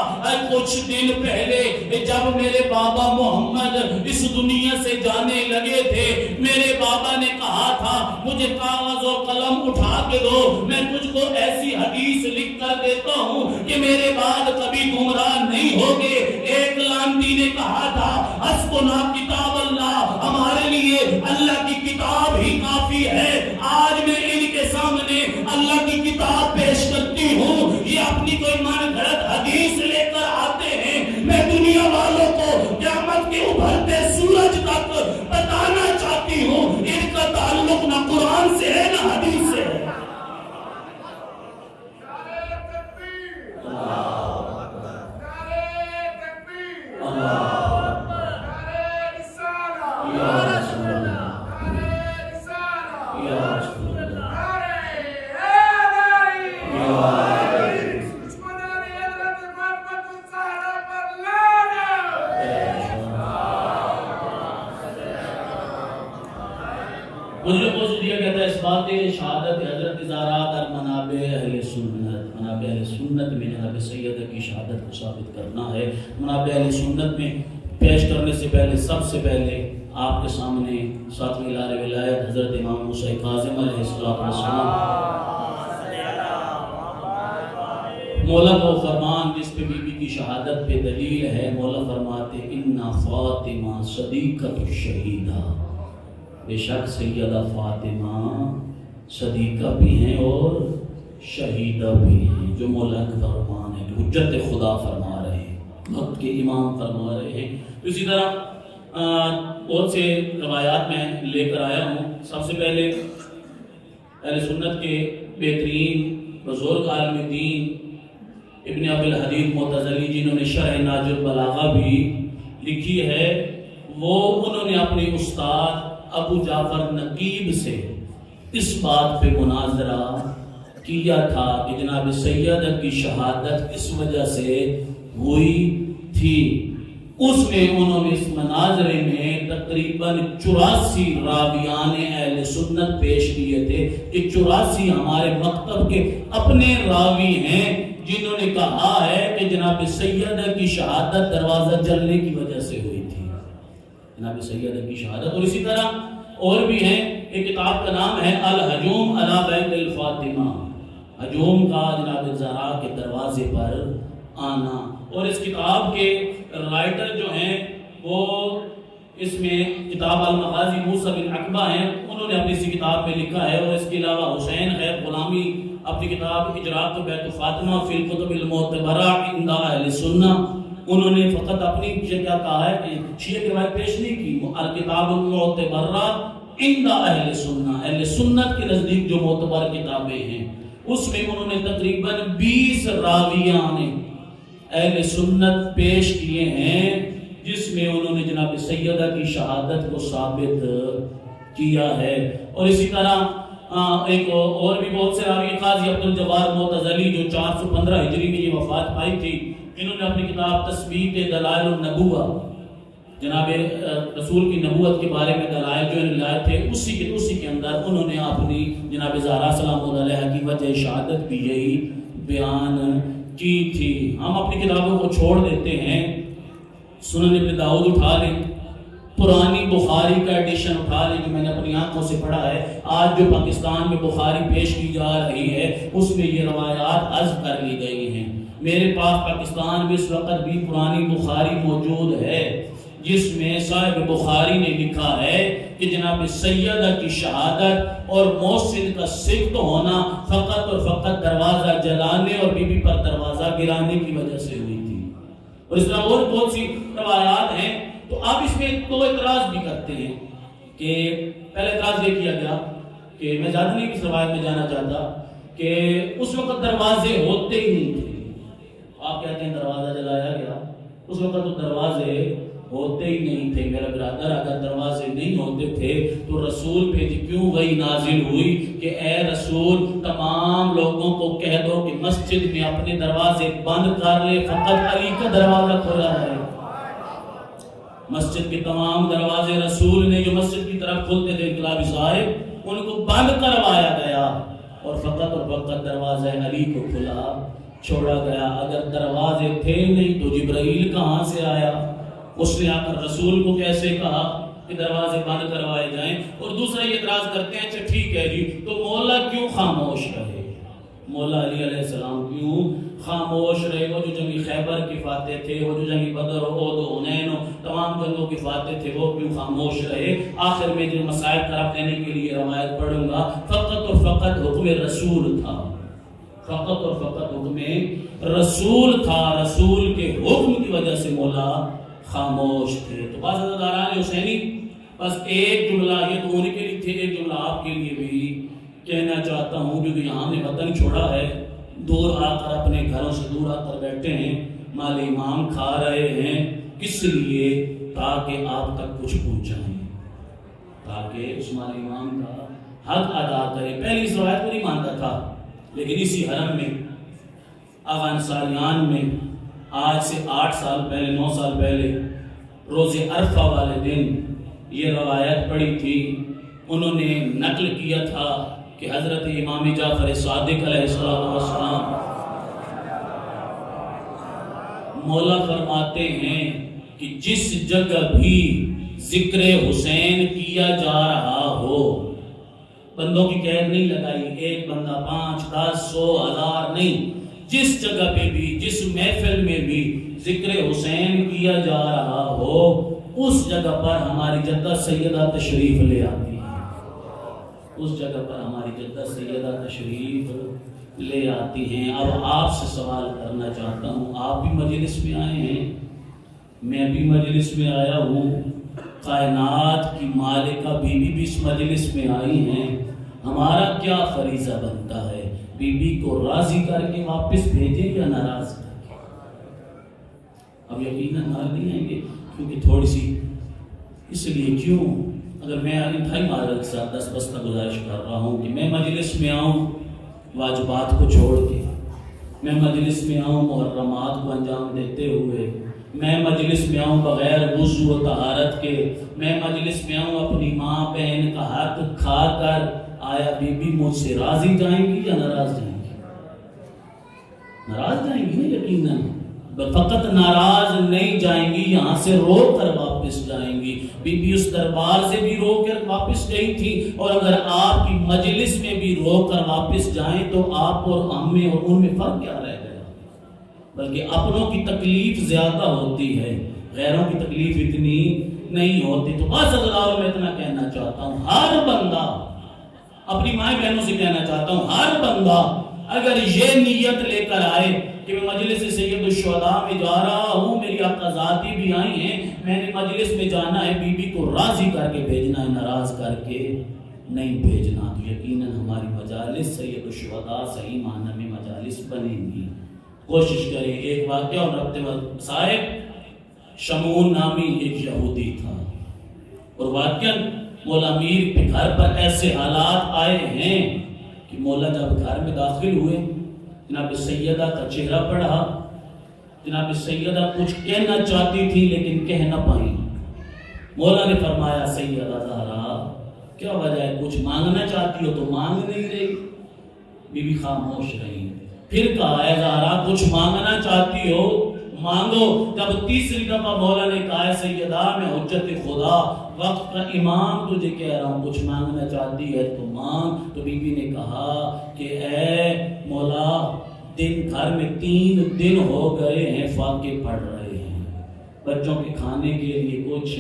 کچھ دن پہلے جب میرے بابا محمد اس دنیا سے جانے لگے تھے، میرے بابا نے کہا تھا مجھے کاغذ و قلم اٹھا کے دو، میں تجھ کو ایسی حدیث لکھ کر دیتا ہوں کہ میرے بعد کبھی گمراہ نہیں ہوگے۔ ایک لانتی نے کہا تھا حسبنا کتاب اللہ، ہمارے لیے اللہ کی کتاب ہی کافی ہے۔ آج میں ان کے سامنے اللہ کی کتاب پیش کرتی ہوں، یہ اپنی کوئی من گھڑت حدیث لے کر آتے ہیں۔ میں دنیا والوں کو قیامت کے ابھرتے سورج تک بتانا چاہتی ہوں ان کا تعلق نہ قرآن سے ہے نہ حدیث سے ہے۔ مجھے پوچھ دیا گیا تھا اس بات شہادت حضرت زہرا در منابع اہل سنت، منابع اہل سنت میں جناب سیدہ کی شہادت کو ثابت کرنا ہے۔ منابع اہل سنت میں پیش کرنے سے پہلے سب سے پہلے آپ کے سامنے ساتویں لار ولایت حضرت امام موسیٰ کاظم علیہ السلام مولا کو فرمان جس پہ بی بی کی شہادت پہ دلیل ہے، مولا فرماتے اِنَّ فاطمہ صدیقۃ الشہیدہ، بے شک سیدہ فاطمہ صدیقہ بھی ہیں اور شہیدہ بھی ہیں، جو مولا کا فرمان ہے، حجت خدا فرما رہے ہیں، وقت کے امام فرما رہے ہیں۔ اسی طرح بہت سے روایات میں لے کر آیا ہوں۔ سب سے پہلے اہل سنت کے بہترین بزرگ عالم دین ابن ابی الحدید معتزلی جنہوں نے شرح نہج البلاغہ بھی لکھی ہے، وہ انہوں نے اپنے استاد ابو جعفر نقیب سے اس بات پہ مناظرہ کیا تھا کہ جناب سیدہ کی شہادت اس وجہ سے ہوئی تھی۔ اس میں انہوں نے اس مناظرے میں تقریباً 84 راویان اہل سنت پیش کیے تھے کہ 84 ہمارے مکتب کے اپنے راوی ہیں جنہوں نے کہا ہے کہ جناب سیدہ کی شہادت دروازہ جلنے کی وجہ سے ہوئی تھی، جناب سیدہ کی شہادت۔ اور اسی طرح اور بھی ہیں، ایک کتاب کا نام ہے الہجوم علی بیت الفاطمہ، ہجوم کا جناب زہرا کے دروازے پر آنا۔ اور اس کتاب کے رائٹر جو ہیں وہ اس میں کتاب المغازی موسیٰ بن عقبہ ہیں، انہوں نے اپنی اسی کتاب میں لکھا ہے۔ اور اس کے علاوہ حسین خیر غلامی اپنی کتاب اجراء بیت فاطمہ فی الکتب المعتبرہ عند اہل سنہ، انہوں نے فقط اپنی کیا کہا ہے کہ شیعہ کی روایت پیش نہیں کی، الکتاب المعتبرہ عند اہل سنہ، اہل سنت کے نزدیک جو معتبر کتابیں ہیں اس میں انہوں نے تقریباً 20 راویان اہل سنت پیش کیے ہیں، جس جس میں انہوں نے جناب سیدہ کی شہادت کو ثابت کیا ہے۔ اور اسی طرح ایک اور بھی بہت سے راوی قاضی عبدالجبار معتزلی جو 415 ہجری میں یہ وفات پائی تھی، انہوں نے اپنی کتاب تثبیت دلائل النبوہ جناب رسول کی نبوت کے بارے میں دلائل جو لائے تھے اسی کے اندر انہوں نے اپنی جناب زہرا سلام اللہ علیہ کی وجہ شہادت بھی یہی بیان کی تھی۔ ہم اپنی کتابوں کو چھوڑ دیتے ہیں، سنن ابن داؤد اٹھا لیں، پرانی بخاری کا ایڈیشن اٹھا لیں جو میں نے اپنی آنکھوں سے پڑھا ہے، آج جو پاکستان میں بخاری پیش کی جا رہی ہے اس میں یہ روایات حذف کر لی گئی ہیں۔ میرے پاس پاکستان میں اس وقت بھی پرانی بخاری موجود ہے جس میں صاحب بخاری نے لکھا ہے کہ جناب سیدہ کی شہادت اور محسن کا سکت ہونا فقط اور فقط دروازہ جلانے اور بی بی پر دروازہ گرانے کی وجہ سے ہوئی تھی۔ اور اس طرح اور بہت سی روایات ہیں۔ تو آپ اس میں دو اعتراض بھی کرتے ہیں کہ پہلے اعتراض یہ کیا گیا کہ میں زیادہ نہیں اس روایت میں جانا چاہتا کہ اس وقت دروازے ہوتے ہی نہیں تھے۔ آپ کہتے ہیں دروازہ جلایا گیا، اس وقت تو دروازے ہوتے ہی نہیں تھے۔ میرا برادر اگر دروازے نہیں ہوتے تھے تو رسول پہ کیوں وحی نازل ہوئی کہ اے رسول تمام لوگوں کو کہہ دو کہ مسجد میں اپنے دروازے بند کر لے، فقط علی کا دروازہ کھلا ہے۔ مسجد کے تمام دروازے رسول نے جو مسجد کی طرف کھلتے تھے انقلابی صاحب ان کو بند کروایا گیا اور فقط دروازہ علی کو کھلا چھوڑا گیا۔ اگر دروازے تھے نہیں تو جبرائیل کہاں سے آیا؟ اس نے آ کر رسول کو کیسے کہا کہ دروازے بند کروائے جائیں؟ اور دوسرا یہ اعتراض کرتے ہیں اچھا ٹھیک ہے جی تو مولا کیوں خاموش رہے؟ مولا علی علیہ السلام کیوں خاموش رہے؟ وہ جو جنگی خیبر کی فاتح تھے، وہ جو جنگی بدر و احد و حنین و تمام جنگوں کی فاتح تھے، وہ کیوں خاموش رہے؟ آخر میں جو مسائل طرف دینے کے لیے روایت پڑھوں گا، فقط اور فقط حکم رسول تھا، فقط اور فقط حکم رسول تھا، رسول کے حکم کی وجہ سے مولا خاموش تھے۔ تو بعض حضرات حسینی بس ایک جملہ یہ تو ہونے کے لیے تھے، ایک جملہ آپ کے لیے بھی کہنا چاہتا ہوں کیونکہ یہاں نے وطن چھوڑا ہے، دور آ کر اپنے گھروں سے دور آ کر بیٹھے ہیں، مال امام کھا رہے ہیں، کس لیے؟ تاکہ آپ تک کچھ پہنچائیں، تاکہ اس مال امام کا حق ادا کریں۔ پہلی اس روایت کو نہیں مانتا تھا، لیکن اسی حرم میں آغا انصاریان میں آج سے 8 سال پہلے 9 سال پہلے روز عرفہ والے دن یہ روایت پڑھی تھی۔ انہوں نے نقل کیا تھا کہ حضرت امام جعفر صادق علیہ السلام مولا فرماتے ہیں کہ جس جگہ بھی ذکر حسین کیا جا رہا ہو، بندوں کی قید نہیں لگائی، ایک بندہ 5 10 100 1000 نہیں، جس جگہ پہ بھی جس محفل میں بھی ذکر حسین کیا جا رہا ہو اس جگہ پر ہماری جدہ سیدہ تشریف لے آتی ہے، اس جگہ پر ہماری جدہ سیدہ تشریف لے آتی ہیں۔ اب آپ سے سوال کرنا چاہتا ہوں، آپ بھی مجلس میں آئے ہیں، میں بھی مجلس میں آیا ہوں، کائنات کی مالکہ بی بی بھی اس مجلس میں آئی ہیں، ہمارا کیا فریضہ بنتا ہے؟ بی بی کو راضی کر کے واپس بھیجیں یا ناراض کر کے؟ اب یقیناً ناراض نہیں آئیں گے کیونکہ تھوڑی سی اس لیے کیوں اگر میں انتہائی معذرت کے ساتھ دستبستہ گزارش کر رہا ہوں کہ میں مجلس میں آؤں واجبات کو چھوڑ کے، میں مجلس میں آؤں محرمات کو انجام دیتے ہوئے، میں مجلس میں آؤں بغیر وضو و طہارت کے، میں مجلس میں آؤں اپنی ماں بہن کا حق کھا کر، آیا بی بی مجھ سے راضی جائیں گی یا ناراض جائیں گی؟ ناراض جائیں گی نا یقیناً، فقط ناراض نہیں جائیں گی، یہاں سے رو کر واپس جائیں گی۔ بی بی اس دربار سے بھی رو کر واپس گئی تھی، اور اگر آپ کی مجلس میں بھی رو کر واپس جائیں تو آپ اور ہم میں اور ان میں فرق کیا رہ گیا؟ بلکہ اپنوں کی تکلیف زیادہ ہوتی ہے، غیروں کی تکلیف اتنی نہیں ہوتی۔ تو بس حضرات میں اتنا کہنا چاہتا ہوں، ہر بندہ اپنی ماں بہنوں سے کہنا چاہتا ہوں، ہر بندہ اگر یہ نیت لے کر آئے کہ میں مجلس سید الشہداء میں جا رہا ہوں، میری آقا ذاتی بھی آئی ہیں، میں نے مجلس میں جانا ہے، بی بی کو راضی کر کے بھیجنا ہے، ناراض کر کے نہیں بھیجنا، تو یقیناً ہماری مجالس سید الشہداء صحیح معنی میں مجالس بنیں گی۔ کوشش کریں۔ ایک واقعہ اور ربط صاحب شمعون نامی ایک یہودی تھا، اور واقعاً مولا میر کے گھر پر ایسے حالات آئے ہیں کہ مولا جب گھر میں داخل ہوئے، جناب سیدہ کا چہرہ پڑھا، جناب سیدہ کچھ کہنا چاہتی تھی لیکن کہہ نہ پائیں۔ مولا نے فرمایا سیدہ زہرا کیا وجہ ہے، کچھ مانگنا چاہتی ہو تو مانگ نہیں رہی؟ بی بی خاموش رہی۔ پھر کہا ہے زہرا کچھ مانگنا چاہتی ہو مانگو۔ جب تیسری دفعہ مولا نے کہا ہے سیدہ میں حجت خدا وقت کا امام تجھے کہہ رہا ہوں کچھ مانگنا چاہتی ہے تو مانگ، تو بی بی نے کہا کہ اے مولا دن گھر میں 3 دن ہو گئے ہیں فاقے پڑ رہے ہیں، بچوں کے کھانے کے لیے کچھ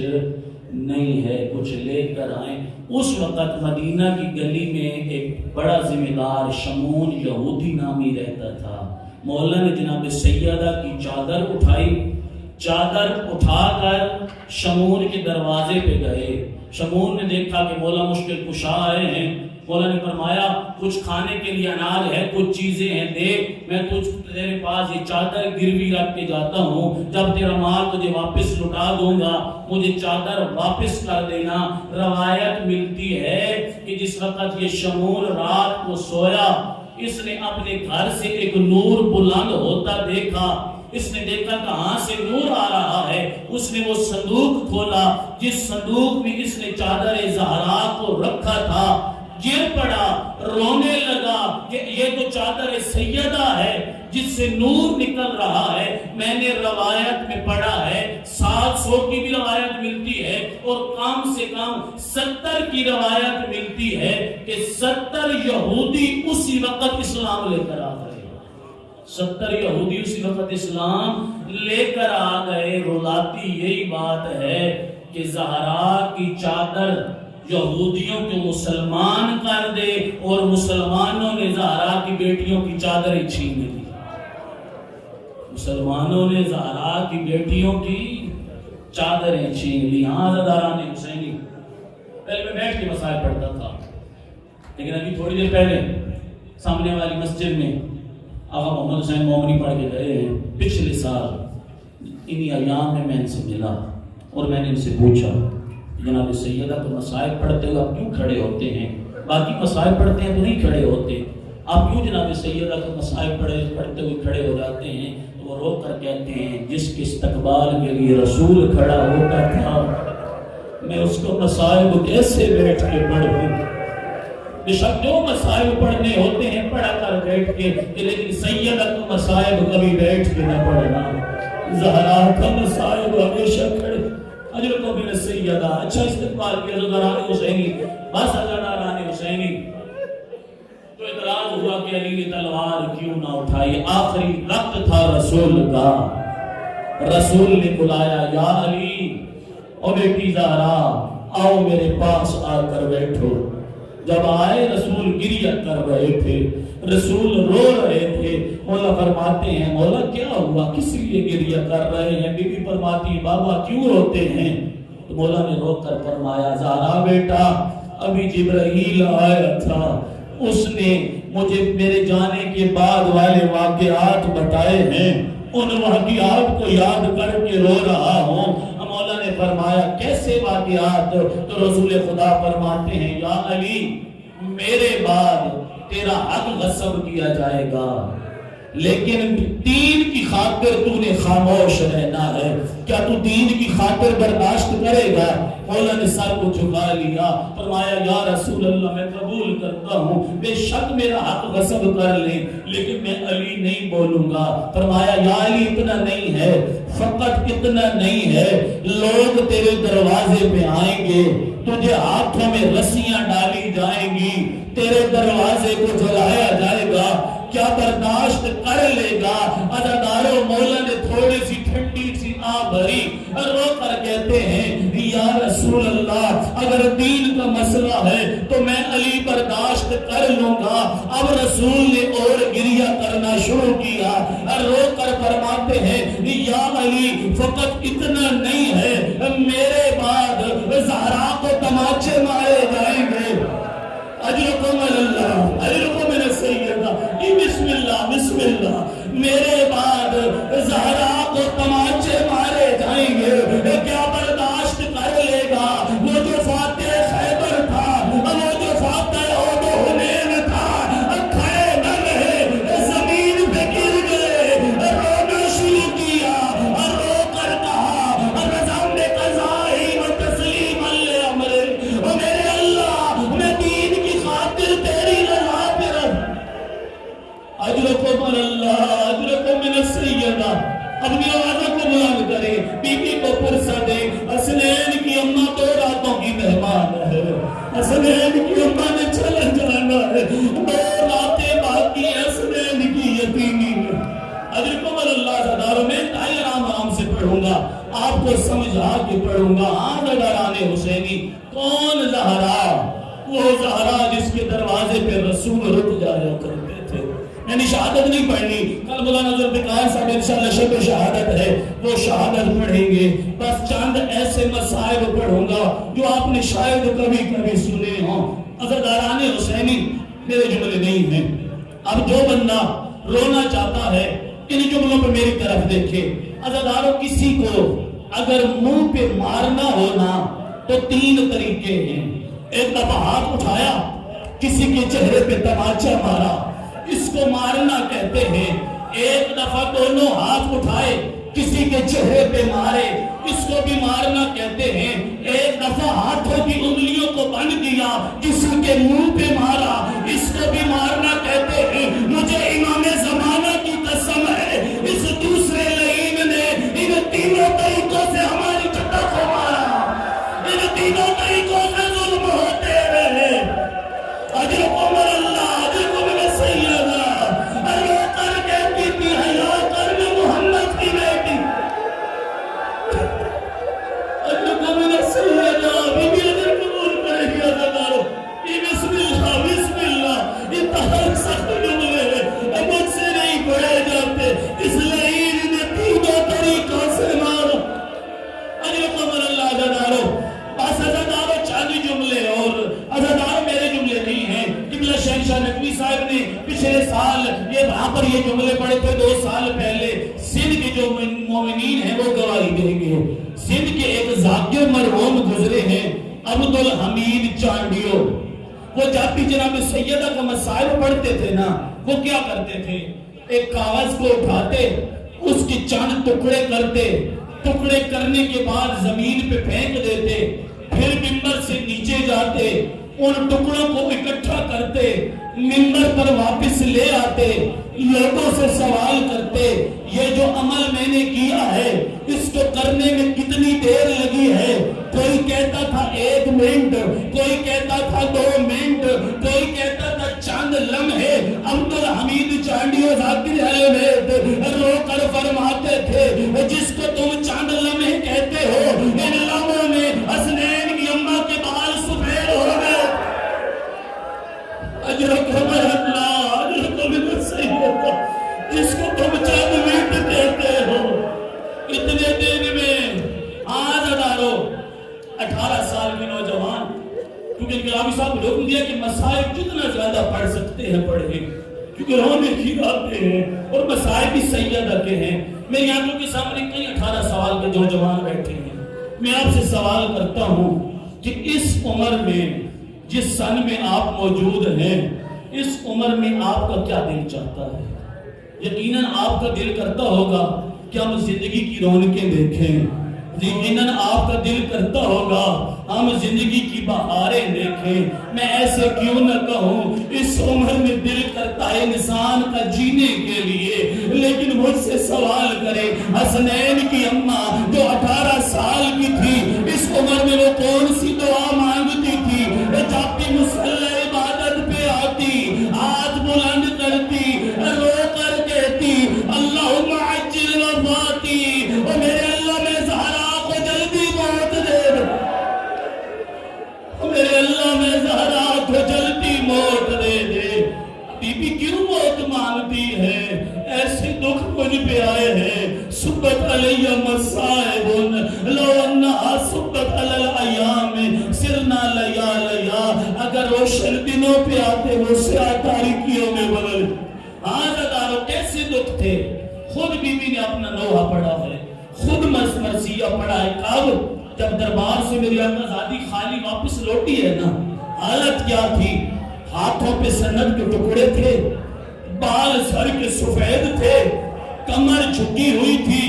نہیں ہے، کچھ لے کر آئیں۔ اس وقت مدینہ کی گلی میں ایک بڑا ذمہ دار شمعون یہودی نامی رہتا تھا۔ مولا نے جناب سیدہ کی چادر اٹھائی، چادر اٹھا کر شمعون کے دروازے پہ گئے۔ شمعون نے دیکھا کہ مولا مشکل کشا آئے ہیں۔ مولا نے فرمایا کچھ کھانے کے لیے اناج ہے، کچھ چیزیں ہیں، دے، میں تیرے پاس یہ چادر گروی رکھ کے جاتا ہوں، جب تیرا مال تجھے واپس لٹا دوں گا مجھے چادر واپس کر دینا۔ روایت ملتی ہے کہ جس وقت یہ شمعون رات کو سویا، اس نے اپنے گھر سے ایک نور بلند ہوتا دیکھا۔ اس نے دیکھا کہاں سے نور آ رہا ہے، اس نے وہ صندوق کھولا جس صندوق میں اس نے چادر زہرا کو رکھا تھا، گر پڑا، رونے لگا کہ یہ تو چادر سیدہ ہے جس سے نور نکل رہا ہے۔ میں نے روایت میں پڑھا ہے 700 کی بھی روایت ملتی ہے اور کم سے کم 70 کی روایت ملتی ہے کہ 70 یہودی اسی وقت اسلام لے کر آ گئے۔ 70 یہودی اسی وقت اسلام لے کر آ گئے۔ رلاتی یہی بات ہے کہ زہرا کی چادر یہودیوں کو مسلمان کر دے اور مسلمانوں نے زہرا کی بیٹیوں کی چادریں چھین لی۔ مسلمانوں نے زہرا کی بیٹیوں کی چادریں چھین لی۔ ہاں زداران حسینی، پہلے میں بیٹھ کے مسائل پڑھتا تھا، لیکن ابھی تھوڑی دیر پہلے سامنے والی مسجد میں آقا محمد حسین مومنی پڑھ کے گئے ہیں۔ پچھلے سال انہی ایام میں ان سے ملا اور میں نے ان سے پوچھا جناب سیدہ کو مسائل پڑھتے ہوئے آپ کیوں کھڑے ہوتے ہیں؟ باقی مسائل پڑھتے ہیں تو نہیں کھڑے ہوتے، آپ کیوں جناب سیدہ کو مسائل پڑھتے ہوئے کھڑے ہو جاتے ہیں؟ تو وہ رو کر کہتے ہیں جس کے استقبال کے لیے رسول کھڑا ہوتا تھا میں اس کو مسائل کیسے بیٹھ کے پڑھوں؟ بے شک جو مسائل پڑھنے ہوتے ہیں پڑھا کر بیٹھ کے، لیکن سیدہ کو مسائل کبھی بیٹھ کے نہ پڑھنا۔ زہرا کا مسائل ہمیشہ کھڑے اجر کو بھی سیدہ۔ اچھا استقبال کیا زداران حسینی، بس زداران حسینی۔ تو اعتراض ہوا کہ علی نے تلوار کیوں نہ اٹھائی؟ آخری وقت تھا رسول کا، رسول نے بلایا یا علی او بیٹی زہرا آؤ میرے پاس آ کر بیٹھو۔ جب آئے رسول گریہ کر رہے تھے، رسول رو رہے تھے۔ مولا فرماتے ہیں مولا کیا ہوا، کس لیے گریہ کر رہے ہیں؟ بی بی فرماتی بابا کیوں روتے ہیں؟ تو مولا نے رو کر فرمایا زہرا بیٹا ابھی جبرائیل آیا تھا، اس نے مجھے میرے جانے کے بعد والے واقعات بتائے ہیں، ان واقعات کو یاد کر کے رو رہا ہوں۔ مولا نے فرمایا کیسے واقعات؟ تو رسول خدا فرماتے ہیں یا علی میرے بعد تیرا حق غصب کیا جائے گا، لیکن دین کی خاطر تو نے خاموش رہنا ہے، کیا تو دین کی خاطر برداشت کرے گا؟ مولا نے سر کو جھکا لیا، فرمایا یا رسول اللہ میں قبول کرتا ہوں، بے شک میرا حق غصب کر لیں لیکن میں علی نہیں بولوں گا۔ فرمایا یا علی اتنا نہیں ہے، فقط اتنا نہیں ہے، لوگ تیرے دروازے پہ آئیں گے، تجھے ہاتھوں میں رسیاں ڈالی جائیں گی، تیرے دروازے کو جلایا جائے گا، کیا برداشت کر لے گا؟ عزادارو مولا نے تھوڑی سی ٹھنڈی سی آہ بھری اور رو کر کہتے ہیں یا رسول اللہ اگر دین کا مسئلہ ہے تو میں علی برداشت کر لوں گا۔ اب رسول نے اور گریہ کرنا شروع کیا اور رو کر فرماتے ہیں یا علی فقط اتنا نہیں ہے، میرے بعد زہرا کو تماچے مارے جائیں گے۔ اجرکم اللہ اجرکم من السیدہ، بسم اللہ بسم اللہ، میرے بعد زہرا کو تماچے مارے جائیں گے۔ کے دروازے پہ رسول رک جایا کرتے تھے. یعنی شہادت نہیں پڑھنی, کل مولانا ذوالفقار صاحب انشاءاللہ شب شہادت ہے, وہ شہادت پڑھیں گے. بس چند ایسے مسائل پڑھوں گا جو آپ نے شاید کبھی کبھی سنے ہوں. عزاداران حسینی میرے جملے نہیں ہیں. اب جو بندہ رونا چاہتا ہے ان جملوں پہ میری طرف دیکھے. عزاداروں, کسی کو اگر منہ پہ مارنا ہونا تو 3 طریقے ہیں. ایک دفعہ ہاتھ اٹھایا, کسی کے چہرے پہ تماچا مارا, اس کو مارنا کہتے ہیں. ایک دفعہ دونوں ہاتھ اٹھائے, کسی کے چہرے پہ مارے, اس کو بھی مارنا کہتے ہیں. ایک دفعہ ہاتھوں کی انگلیوں کو بند کیا, کسی کے منہ پہ مارا, اس کو بھی مارنا کہتے ہیں. مجھے امام زمانہ کی قسم ہے, اس دوسرے لعین نے ان 3 طریقوں سے ہماری جدہ کو مارا. ان 3 طریقوں سے ظلم ہوتے رہے. اجرکم اللہ, اجرکم سیدہ. اللہ کر کہتی تھی حیا کر میں محمد کی بیٹی. اجرکم سیدہ, بی بی اجر قبول کرے گی. عزادارو, یہ بسم اللہ بسم اللہ, یہ تحق سخت جملے ہیں, مجھ سے نہیں پڑھے جاتے. اس لعین نے 3 طریقوں سے مارا. اجرکم اللہ. عزادارو, بس عزادارو چاندی جملے, اور عزادارو میرے جملے نہیں ہیں. قبلہ شہنشاہ نقوی صاحب نے پچھلے سال یہ وہاں پر یہ جملے پڑھے تھے. 2 سال پہلے سندھ کے جو مومنین ہیں وہ گواہی دیں گے. سندھ کے ایک ذاکر مرحوم گزرے ہیں, عبدالحمید چانڈیو. وہ جب بھی جناب سیدہ کا مسائل پڑھتے تھے نا, وہ کیا کرتے تھے, ایک کاغذ کو اٹھاتے, اس کے چند ٹکڑے کرتے, ٹکڑے کرنے کے بعد زمین پہ پھینک دیتے, پھر منبر سے نیچے جاتے, ان ٹکڑوں کو اکٹھا کرتے, منبر پر واپس لے آتے, لوگوں سے سوال کرتے, یہ جو عمل میں نے کیا ہے اس کو کرنے میں کتنی دیر لگی ہے. کوئی کہتا تھا 1 منٹ, کوئی کہتا تھا 2 منٹ, کوئی کہتا تھا چند لمحے. عبدالحمید چانڈیو ذاکر اہل بیت رو کر فرماتے تھے, جس کو تم چند لمحے کہتے ہو, ان لمحوں میں حسنین کی اماں کے بال سفید ہو گئے. اجرکم اللہ, اجرکم سیدہ, جس کو تم چند منٹ کہتے ہو, اتنے دن میں. عزادارو 18 سال کے نوجوان, کیونکہ انقلابی صاحب نے حکم دیا کہ مسائل جتنا زیادہ پڑھ سکتے ہیں پڑھیں, کیونکہ رونے کی راتیں ہیں اور مسائل بھی سیدہ کے ہیں. میری آنکھوں کے سامنے کئی 18 سال کے نوجوان بیٹھے ہیں. میں آپ سے سوال کرتا ہوں کہ اس عمر میں, جس سن میں آپ موجود ہیں, اس عمر میں آپ کا کیا دل چاہتا ہے؟ یقیناً آپ کا دل کرتا ہوگا کہ ہم زندگی کی رونقیں دیکھیں. یقیناً آپ کا دل کرتا ہوگا ہم زندگی کی بہاریں دیکھیں. میں ایسے کیوں نہ کہوں, اس عمر میں دل کرتا ہے انسان کا جینے کے لیے. لیکن مجھ سے سوال کرے, حسنین کی اماں جو 18 سال کی تھی, اس عمر میں وہ کون سی دعا مانگتی تھی؟ جب بھی مصلی عبادت پہ آتی, ہاتھ بلند کرتی, رو کر کہتی, اللہم عجل وفاتی, اور میرے اللہ میں زہرا کو جلدی موت دے دے, میرے اللہ میں زہرا کو جلدی موت دے دے. بی بی کیوں موت مانگتی ہے؟ ایسے دکھ مجھ پہ آئے ہیں. صبت علیہ مصائب لو انہا صبت علی الایام سرنا لیا لیا, اگر روشن دنوں پہ آتے وہ سیاہ تاریکیوں میں بدل. عزادارو کیسے دکھ تھے. خود بی بی نے اپنا نوحہ پڑھا ہے, خود مرثیہ پڑھا ہے. کب جب دربار سے میری آقا زادی خالی واپس لوٹی ہے نا, حالت کیا تھی؟ ہاتھوں پہ سند کے ٹکڑے تھے, بال سر کے سفید تھے, کمر جھکی ہوئی تھی,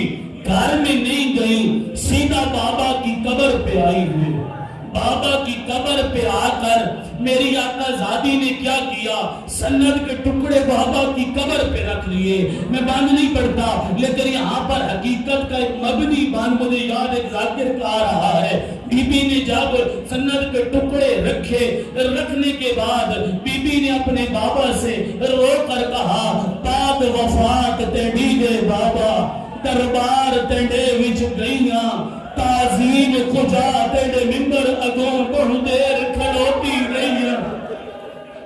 گھر میں نہیں گئی, سیدھا بابا کی قبر پہ آئی ہوئی. بابا کی قبر پہ آ کر میری آقا زادی نے کیا کیا, سند کے ٹکڑے بابا کی قبر پہ رکھ لیے. میں باندھ نہیں پڑھتا, لیکن یہاں پر حقیقت کا ایک مبنی باندھ مجھے یاد ایک ذاکر کا آ رہا ہے. بی بی نے جب سند کے ٹکڑے رکھے, رکھنے کے بعد بی بی نے اپنے بابا سے رو کر کہا, بعد وفات تیڑی گئے بابا, دربار تیڑے وچ گئیاں, تعظیم خدا تیڑے ممبر اگوں بڑھ دیر کھڑوتی رہی.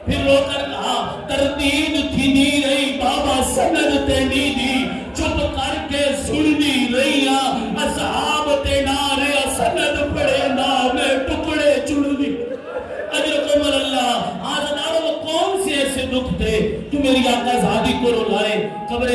پھر رو کر کہا تردید تھی نی رہی بابا سند تینی دی چپ کر کے سننی رہیا اصحاب تینارے سند پڑے نامے ٹکڑے چڑنی اجرکم اللہ آزاداروں وہ کون سے ایسے دکھ تھے جو میری آقا زادی کو رولائے قبر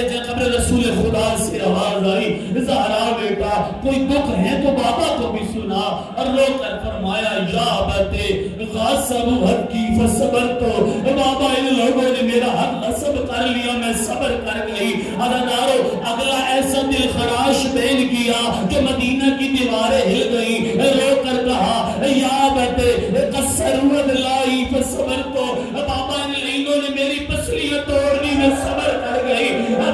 رسول خدا سے آواز آئی زہرا بیٹا کوئی دکھ ہے تو بابا کو بھی سنا اور رو کر فرمایا یا بتے غاصبو حق کی فصبر تو بابا ان لوگوں نے میرا حق غصب کر لیا میں صبر کر گئی آزاداروں اگلا ایسا دل خراش بین کیا جو مدینہ کی دیواریں ہل گئی رو کر کہا یا بتے قصر لائی فصبر تو بابا ان لینوں نے میری پسلیاں توڑنی میں صبر کر گئی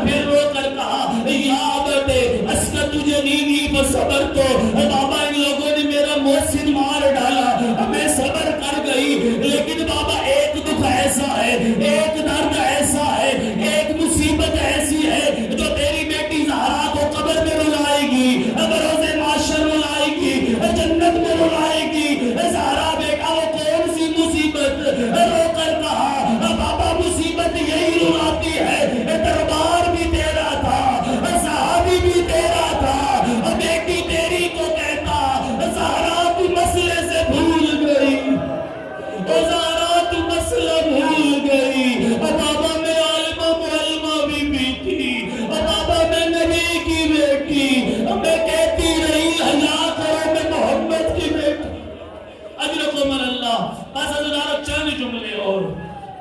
پھر رو کر کہا یاد ہے اسکا تجھے نیمی فصبر تو بابا ان لوگوں نے میرا محسن مار ڈالا میں صبر کر گئی لیکن بابا ایک دکھ ایسا ہے ایک درد ایسا ہے ایک مصیبت ایسی ہے جو تیری بیٹی زہرا کو قبر میں رلائے گی بروز معاشر رلائے گی جنت میں رلائے گی زہرا بیٹا وہ کون سی مصیبت رو کر کہا بابا مصیبت یہی رلاتی ہے دربار بھی تیرا تھا صحابی بھی تیرا تھا بیٹی تیری کو کہتا زہرا تو مسئلے سے بھول گئی زہرا تو مسئلہ بھول گئی بابا میں عالمہ معلمہ بھی تھی بابا میں نبی کی بیٹی میں کہتی رہی حیا کرو میں محمد کی بیٹی اجرکم اللہ بس عزیزانو چند جملے اور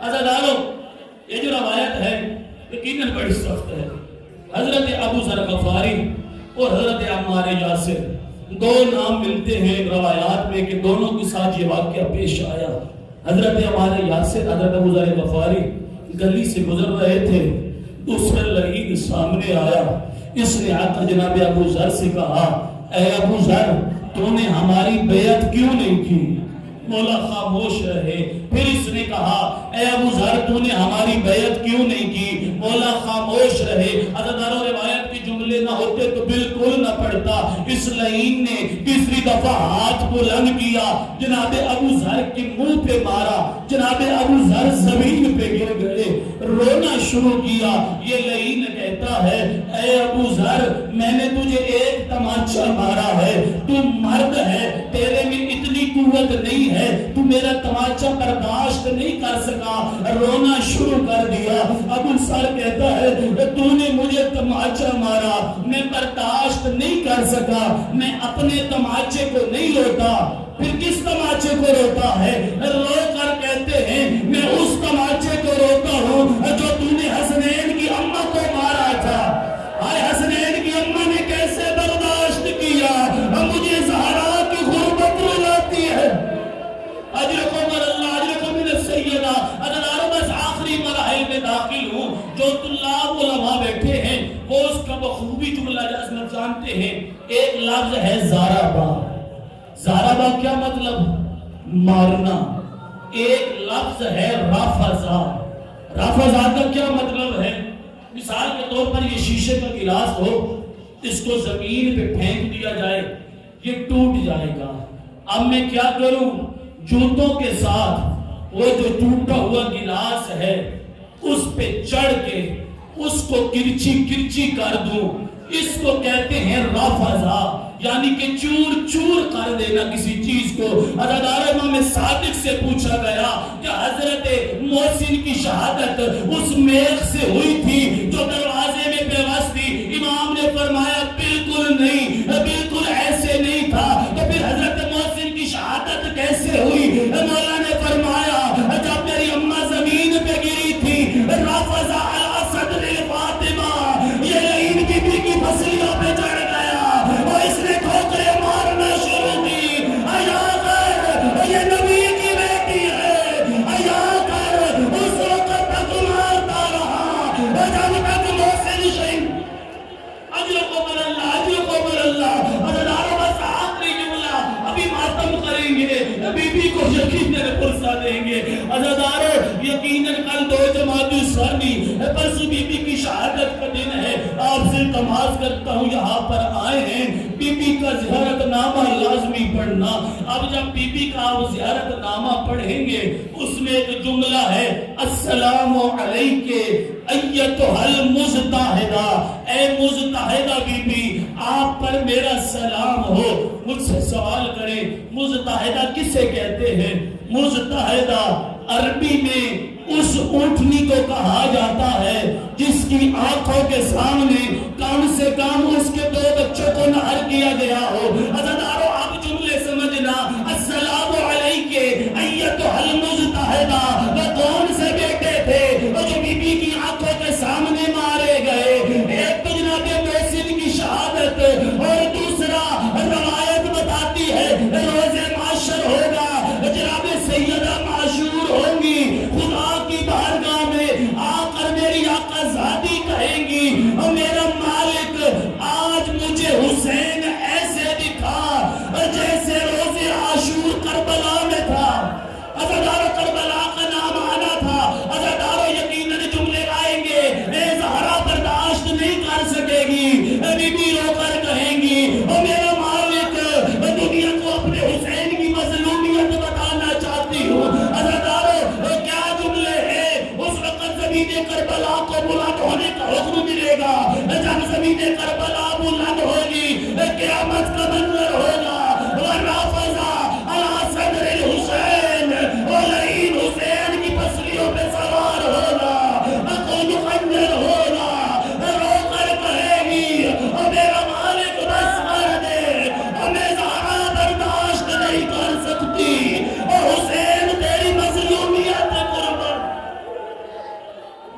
عزیزانو یہ جو روایت ہے یقیناً بڑی سخت ہے حضرت ابو ذر غفاری اور حضرت عمار یاسر دو نام ملتے ہیں روایات میں کہ دونوں کے ساتھ یہ واقعہ پیش آیا حضرت عمار یاسر حضرت ابو ذر غفاری گلی سے گزر رہے تھے دوسرا لعین سامنے آیا اس نے آقا جناب ابو ذر سے کہا اے ابو ذر تو نے ہماری بیعت کیوں نہیں کی مولا خاموش رہے پھر اس نے کہا اے ابو ذر تو نے ہماری بیعت کیوں نہیں کی مولا خاموش رہے عزیزانو روایت کے جملے نہ ہوتے تو بالکل نہ پڑتا اس لعین نے تیسری دفعہ ہاتھ بلند کیا جناب ابو ذر کے منہ پہ مارا جناب ابو ذر زمین پہ گر گئے رونا شروع کیا یہ لعین کہتا ہے اے ابو ذر میں نے تجھے ایک تماچا مارا ہے تو مرد ہے تیرے میں اتنی قوت نہیں ہے تو میرا تماچا برداشت نہیں کر سکا رونا شروع کر دیا ابو ذر کہتا ہے تو نے مجھے تماچا مارا میں برداشت نہیں کر سکا میں اپنے تماچے کو نہیں لوٹا پھر کس تماچے کو روتا ہے رو کر کہتے ہیں میں اس تماچے کو روتا ہوں جو تو نے حسنین کی اماں کو مارا تھا آئے حسنین کی اماں نے کیسے برداشت کیا مجھے زہرا کی غربت رلاتی ہے اجرکم اللہ اجرکم من السیدہ ادھاروں بس آخری مراحل میں داخل ہوں جو طلاب علماء بیٹھے ہیں وہ اس کا بخوبی جملہ جذب جانتے ہیں ایک لفظ ہے زاربا زاربا کیا مطلب مارنا ایک لفظ ہے رافضہ رافضہ کا کیا مطلب ہے مثال کے طور پر یہ شیشے کا گلاس ہو اس کو زمین پہ پھینک دیا جائے یہ ٹوٹ جائے گا اب میں کیا کروں جوتوں کے ساتھ وہ جو ٹوٹا ہوا گلاس ہے اس پہ چڑھ کے اس کو کرچی کرچی کر دوں اس کو کہتے ہیں رافضہ یعنی کہ چور چور کر دینا کسی چیز کو عزادار امام صادق سے پوچھا گیا کہ حضرت محسن کی شہادت اس میخ سے ہوئی تھی جو دروازے میں پیوست تھی امام نے فرمایا بالکل نہیں بالکل ایسے نہیں تھا تو پھر حضرت محسن کی شہادت کیسے ہوئی مولا نے فرمایا جب میری اماں زمین پہ گری تھی رافضہ الاسد فاطمہ یہ لعین بی بی کی پسلیوں پہ چڑھ گیا اور اس نے ٹھوکریں مارنا شروع کی ایا کر یہ نبی کی بیٹی ہے ایا کر اس وقت تک مارتا رہا جب تک محسن شہید اجرکم اللہ عزاداروں بس آخری جملہ ابھی ماتم کریں گے بی بی کو یقیناً پرسا دیں گے عزاداروں یقیناً کل 2 جمادی ثانی پرسو بی بی کی شہادت کا دن ہے آپ سے التماس کرتا ہوں یہاں پر آئے ہیں بی بی کا زیارت نامہ لازمی پڑھنا. اب جب بی بی کا آپ زیارت نامہ پڑھیں گے اس میں ایک جملہ ہے السلام علیکہ ایتھا المجتہدہ، اے مجتہدہ بی بی آپ پر میرا سلام ہو. مجھ سے سوال کریں مجتہدہ کسے کہتے ہیں؟ مجتہدہ عربی میں اس اونٹنی کو کہا جاتا ہے جس کی آنکھوں کے سامنے کم سے کم اس کے 2 بچوں کو نہر کیا گیا ہو. عزیزانو آپ جملے سمجھنا السلام علیکہ ایتھا المجتہدہ، وہ کون سے بیٹے تھے وہ جو بی بی کی آنکھوں کے سامنے مارے گئے؟ ایک تو جناب محسن کی شہادت اور دوسرا روایت بتاتی ہے روز معاشر ہوگا، جناب سیدہ معشور ہوں گی، خدا کی بارگاہ میں آ کر میری آقا زادی کہیں گی اور میرا مالک آج مجھے حسین ایسے دکھا جیسے روز عاشور کربلا میں تھا. عزادارو کربلا کا نام آنا تھا. عزادارو یقیناً جملے آئیں گے اے زہرا برداشت نہیں کر سکے گی، بی بی رو کر کہیں گی اور میرا مالک دنیا کو اپنے حسین کی مظلومیت بتانا چاہتی ہوں. عزادارو کیا جملے ہیں؟ اس وقت زمین کربلا کو بلند ہونے کا حکم ملے گا. جب زمین کربلا بلند ہوگی قیامت کا منظر ہوگا. وَرَافَزَا عَلَىٰ صَدْرِ الْحُسَيْنِ وَلَعِينُ حسین کی پسلیوں پہ سوار ہوگا، خون خنجر ہوگا، رو کر کہے گی اور میرا مالک بس کر دے، ہمیں زہرا برداشت نہیں کر سکتی اور حسین تیری مظلومیت قربان.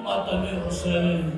ماتم حسین